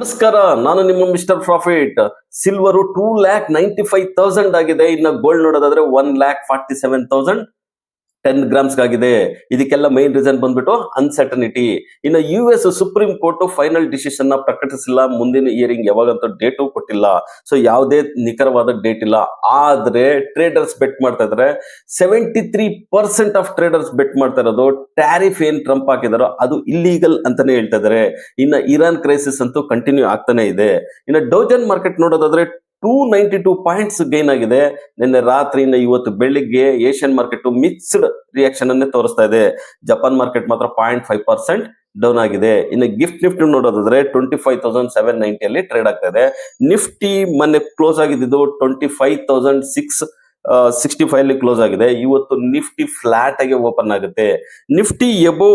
ನಮಸ್ಕಾರ, ನಾನು ನಿಮ್ಮ ಮಿಸ್ಟರ್ ಪ್ರಾಫಿಟ್. ಸಿಲ್ವರ್ 2,95,000 ಆಗಿದೆ. ಇನ್ನು ಗೋಲ್ಡ್ ನೋಡೋದಾದ್ರೆ 1,47,000 10 ಗ್ರಾಮ್ಸ್ ಆಗಿದೆ. ಇದಕ್ಕೆಲ್ಲ ಮೈನ್ ರೀಸನ್ ಬಂದ್ಬಿಟ್ಟು ಅನ್ಸರ್ಟನಿಟಿ. ಇನ್ನು US supreme court final decision ನ ಪ್ರಕಟಿಸಿಲ್ಲ. ಮುಂದಿನ ಇಯರಿಂಗ್ ಯಾವಾಗಂತ ಡೇಟು ಕೊಟ್ಟಿಲ್ಲ. ಸೊ ಯಾವುದೇ ನಿಖರವಾದ ಡೇಟ್ ಇಲ್ಲ. ಆದ್ರೆ ಟ್ರೇಡರ್ಸ್ ಬೆಟ್ ಮಾಡ್ತಾ ಇದಾರೆ. 73% ಆಫ್ ಟ್ರೇಡರ್ಸ್ ಬೆಟ್ ಮಾಡ್ತಾ ಇರೋದು ಟ್ಯಾರಿಫ್ ಏನ್ ಟ್ರಂಪ್ ಹಾಕಿದಾರೋ ಅದು ಇಲ್ಲೀಗಲ್ ಅಂತಾನೆ ಹೇಳ್ತಾ ಇದಾರೆ. ಇನ್ನು ಇರಾನ್ ಕ್ರೈಸಿಸ್ ಅಂತೂ ಕಂಟಿನ್ಯೂ ಆಗ್ತಾನೆ ಇದೆ. ಇನ್ನು ಡೌಜನ್ ಮಾರ್ಕೆಟ್ ನೋಡೋದಾದ್ರೆ 292 ಪಾಯಿಂಟ್ಸ್ ಗೈನ್ ಆಗಿದೆ. ನಿನ್ನೆ ರಾತ್ರಿಯಿಂದ ಇವತ್ತು ಬೆಳಿಗ್ಗೆ ಏಷ್ಯನ್ ಮಾರ್ಕೆಟ್ ಮಿಕ್ಸ್ಡ್ ರಿಯಾಕ್ಷನ್ ಅನ್ನೇ ತೋರಿಸ್ತಾ ಇದೆ. ಜಪಾನ್ ಮಾರ್ಕೆಟ್ ಮಾತ್ರ 0.5% ಡೌನ್ ಆಗಿದೆ. ಇನ್ನು ಗಿಫ್ಟ್ ನಿಫ್ಟಿ ನೋಡೋದಾದ್ರೆ 25,790 ಅಲ್ಲಿ ಟ್ರೇಡ್ ಆಗ್ತಾ ಇದೆ. ನಿಫ್ಟಿ ಮೊನ್ನೆ ಕ್ಲೋಸ್ ಆಗಿದ್ದು 25,665 ಅಲ್ಲಿ ಕ್ಲೋಸ್ ಆಗಿದೆ. ಇವತ್ತು ನಿಫ್ಟಿ ಫ್ಲಾಟ್ ಆಗಿ ಓಪನ್ ಆಗುತ್ತೆ. ನಿಫ್ಟಿ ಎಬೋ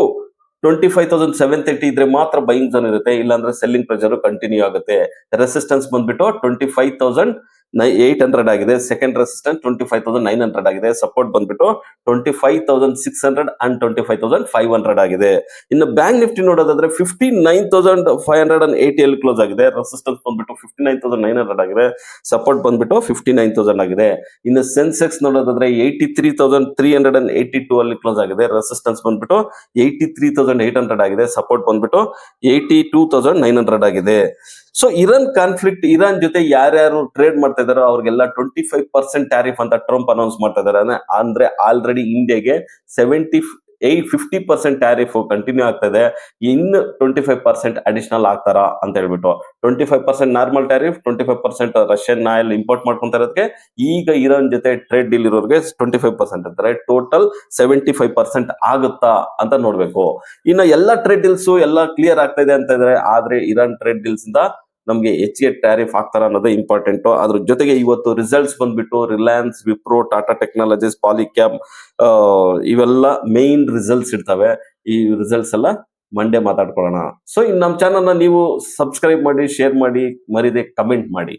25,730 ಇದ್ರೆ ಮಾತ್ರ ಬೈಯಿಂಗ್ ಝೋನ್ ಇರುತ್ತೆ, ಇಲ್ಲಾಂದ್ರೆ ಸೆಲ್ಲಿಂಗ್ ಪ್ರೆಷರ್ ಕಂಟಿನ್ಯೂ ಆಗುತ್ತೆ. ರೆಸಿಸ್ಟೆನ್ಸ್ ಬಂದ್ಬಿಟ್ಟು 25,800 ಆಗಿದೆ. ಸೆಕೆಂಡ್ ರೆಸಿಸ್ಟೆನ್ಸ್ 25,900 ಆಗಿದೆ. ಸಪೋರ್ಟ್ ಬಂದ್ಬಿಟ್ಟು 25,600 ಅಂಡ್ 25,500 ಆಗಿದೆ. ಇನ್ನು ಬ್ಯಾಂಕ್ ನಿಫ್ಟಿ ನೋಡೋದಾದ್ರೆ 59,580 ಅಲ್ಲಿ ಕ್ಲೋಸ್ ಆಗಿದೆ. ರೆಸಿಸ್ಟೆನ್ಸ್ ಬಂದ್ಬಿಟ್ಟು 59,900 ಆಗಿದೆ. ಸಪೋರ್ಟ್ ಬಂದ್ಬಿಟ್ಟು 59,000 ಆಗಿದೆ. ಇನ್ನು ಸೆನ್ಸೆಕ್ಸ್ ನೋಡೋದಾದ್ರೆ 83,382 ಅಲ್ಲಿ ಕ್ಲೋಸ್ ಆಗಿದೆ. ರೆಸಿಸ್ಟೆನ್ಸ್ ಬಂದ್ಬಿಟ್ಟು 83,800 ಆಗಿದೆ. ಸಪೋರ್ಟ್ ಬಂದ್ಬಿಟ್ಟು 82,900 ಆಗಿದೆ. ಸೊ ಇರಾನ್ ಕಾನ್ಫ್ಲಿಕ್ಟ್, ಇರಾನ್ ಜೊತೆ ಯಾರ್ಯಾರು ಟ್ರೇಡ್ ಮಾಡ್ತಾ ಇದಾರೋ ಅವ್ರಿಗೆಲ್ಲ 25% ಟ್ಯಾರಿಫ್ ಅಂತ ಟ್ರಂಪ್ ಅನೌನ್ಸ್ ಮಾಡ್ತಾ ಇದಾರೆ. ಅಂದ್ರೆ ಆಲ್ರೆಡಿ ಇಂಡಿಯಾಗೆ 50% ಟ್ಯಾರಿಫ್ ಕಂಟಿನ್ಯೂ ಆಗ್ತಾ ಇದೆ. ಇನ್ನು 25% ಅಡಿಷನಲ್ ಆಗ್ತಾರಾ ಅಂತ ಹೇಳ್ಬಿಟ್ಟು 25% normal tariff, 25% Russian oil import ಮಾಡ್ಕೊಂತ ಇರೋದಕ್ಕೆ ಈಗ ಇರಾನ್ ಜೊತೆ ಟ್ರೇಡ್ ಡೀಲ್ ಇರೋರಿಗೆ 25% ಅಂತಾರೆ. ಟೋಟಲ್ 75% ಆಗುತ್ತಾ ಅಂತ ನೋಡ್ಬೇಕು. ಇನ್ನು ಎಲ್ಲ ಟ್ರೇಡ್ ಡೀಲ್ಸ್ ಎಲ್ಲ ಕ್ಲಿಯರ್ ಆಗ್ತಾ ಇದೆ ಅಂತ ಇದ್ರೆ, ಆದ್ರೆ ಇರಾನ್ ಟ್ರೇಡ್ ಡೀಲ್ಸ್ ಇಂದ ನಮ್ಗೆ ಹೆಚ್ಚಿಗೆ ಟ್ಯಾರಿಫ್ ಆಗ್ತಾರ ಅನ್ನೋದು ಇಂಪಾರ್ಟೆಂಟ್. ಅದ್ರ ಜೊತೆಗೆ ಇವತ್ತು ರಿಸಲ್ಟ್ಸ್ ಬಂದ್ಬಿಟ್ಟು ರಿಲಯನ್ಸ್, ವಿಪ್ರೋ, ಟಾಟಾ ಟೆಕ್ನಾಲಜೀಸ್, ಪಾಲಿಕ್ಯಾಬ್ ಇವೆಲ್ಲ ಮೇನ್ ರಿಸಲ್ಟ್ಸ್ ಇರ್ತವೆ. ಈ ರಿಸಲ್ಟ್ಸ್ ಎಲ್ಲ ಮಂಡೇ ಮಾತಾಡ್ಕೊಳ್ಳೋಣ. ಸೊ ಇನ್ನು ನಮ್ಮ ಚಾನಲ್ನ ನೀವು ಸಬ್ಸ್ಕ್ರೈಬ್ ಮಾಡಿ, ಶೇರ್ ಮಾಡಿ, ಮರಿದೆ ಕಮೆಂಟ್ ಮಾಡಿ.